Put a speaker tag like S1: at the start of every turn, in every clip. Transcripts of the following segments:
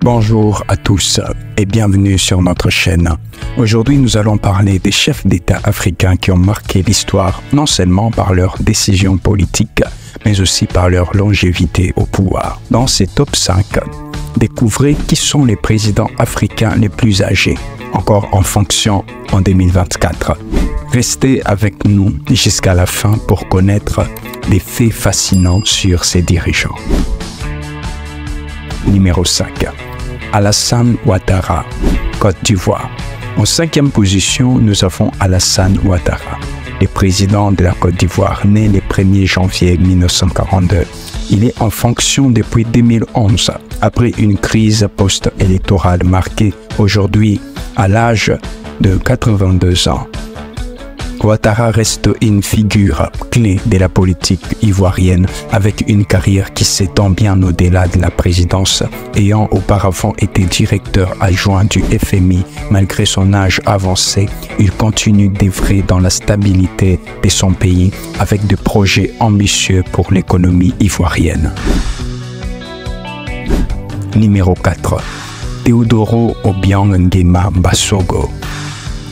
S1: Bonjour à tous et bienvenue sur notre chaîne. Aujourd'hui, nous allons parler des chefs d'État africains qui ont marqué l'histoire non seulement par leurs décisions politiques, mais aussi par leur longévité au pouvoir. Dans ces top 5, découvrez qui sont les présidents africains les plus âgés, encore en fonction en 2024. Restez avec nous jusqu'à la fin pour connaître des faits fascinants sur ces dirigeants. Numéro 5. Alassane Ouattara, Côte d'Ivoire. En 5e position, nous avons Alassane Ouattara, le président de la Côte d'Ivoire, né le 1er janvier 1942. Il est en fonction depuis 2011, après une crise post-électorale marquée aujourd'hui à l'âge de 82 ans. Ouattara reste une figure clé de la politique ivoirienne avec une carrière qui s'étend bien au-delà de la présidence, ayant auparavant été directeur adjoint du FMI. Malgré son âge avancé, il continue d'œuvrer dans la stabilité de son pays avec des projets ambitieux pour l'économie ivoirienne. Numéro 4. Teodoro Obiang Nguema Mbasogo,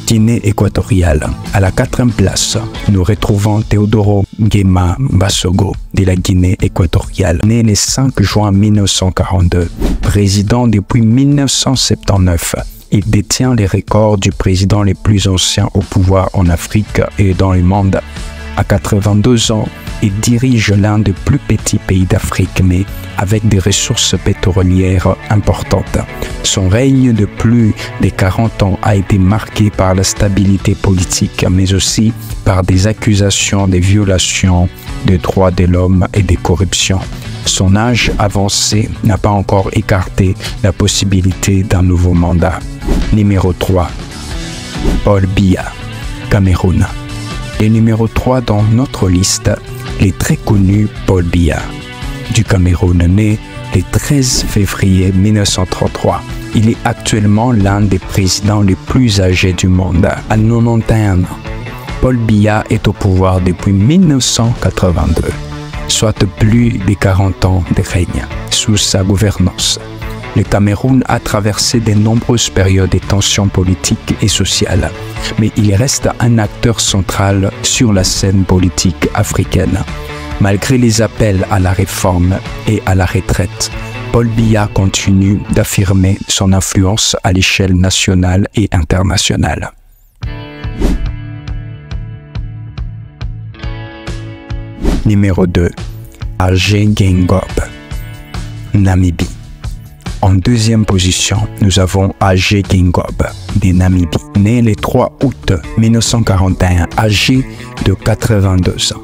S1: Guinée équatoriale. À la 4e place, nous retrouvons Teodoro Nguema Mbasogo de la Guinée équatoriale, né le 5 juin 1942. Président depuis 1979, il détient les records du président le plus ancien au pouvoir en Afrique et dans le monde. À 82 ans, il dirige l'un des plus petits pays d'Afrique, mais avec des ressources pétrolières importantes. Son règne de plus de 40 ans a été marqué par la stabilité politique, mais aussi par des accusations de violations des droits de l'homme et de corruption. Son âge avancé n'a pas encore écarté la possibilité d'un nouveau mandat. Numéro 3. Paul Biya, Cameroun. Le numéro 3 dans notre liste, le très connu Paul Biya du Cameroun, né le 13 février 1933. Il est actuellement l'un des présidents les plus âgés du monde, à 91 ans. Paul Biya est au pouvoir depuis 1982, soit plus de 40 ans de règne sous sa gouvernance. Le Cameroun a traversé de nombreuses périodes de tensions politiques et sociales, mais il reste un acteur central sur la scène politique africaine. Malgré les appels à la réforme et à la retraite, Paul Biya continue d'affirmer son influence à l'échelle nationale et internationale. Numéro 2. Agé Geingob, Namibie. En 2e position, nous avons Agé Geingob de Namibie, né le 3 août 1941, âgé de 82 ans.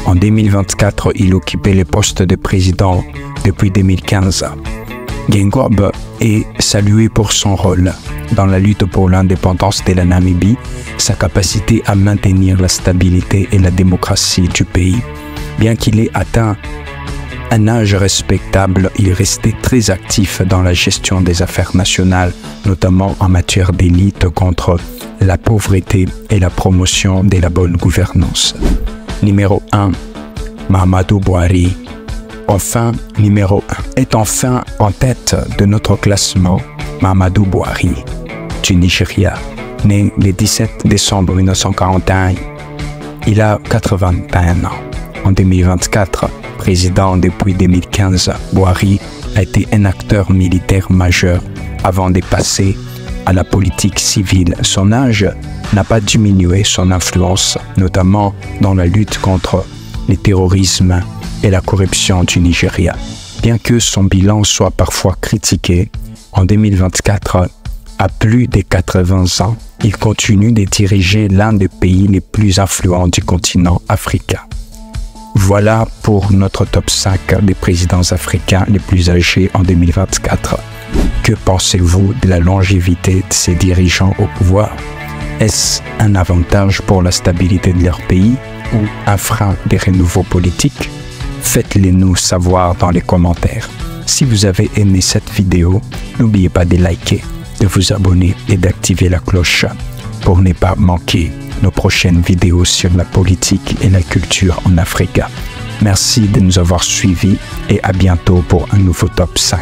S1: En 2024, il occupait le poste de président depuis 2015. Geingob est salué pour son rôle dans la lutte pour l'indépendance de la Namibie, sa capacité à maintenir la stabilité et la démocratie du pays. Bien qu'il ait atteint un âge respectable, il restait très actif dans la gestion des affaires nationales, notamment en matière de lutte contre la pauvreté et la promotion de la bonne gouvernance. Numéro 1. Mahamadou Bouhari. Numéro 1 est enfin en tête de notre classement. Mahamadou Bouhari du Nigeria, né le 17 décembre 1941. Il a 81 ans. En 2024, président depuis 2015, Bouhari a été un acteur militaire majeur avant de passer à la politique civile. Son âge n'a pas diminué son influence, notamment dans la lutte contre le terrorisme et la corruption du Nigeria. Bien que son bilan soit parfois critiqué, en 2024, à plus de 80 ans, il continue de diriger l'un des pays les plus influents du continent africain. Voilà pour notre top 5 des présidents africains les plus âgés en 2024. Que pensez-vous de la longévité de ces dirigeants au pouvoir? Est-ce un avantage pour la stabilité de leur pays ou un frein des renouveaux politiques? Faites-le nous savoir dans les commentaires. Si vous avez aimé cette vidéo, n'oubliez pas de liker, de vous abonner et d'activer la cloche pour ne pas manquer nos prochaines vidéos sur la politique et la culture en Afrique. Merci de nous avoir suivis et à bientôt pour un nouveau top 5.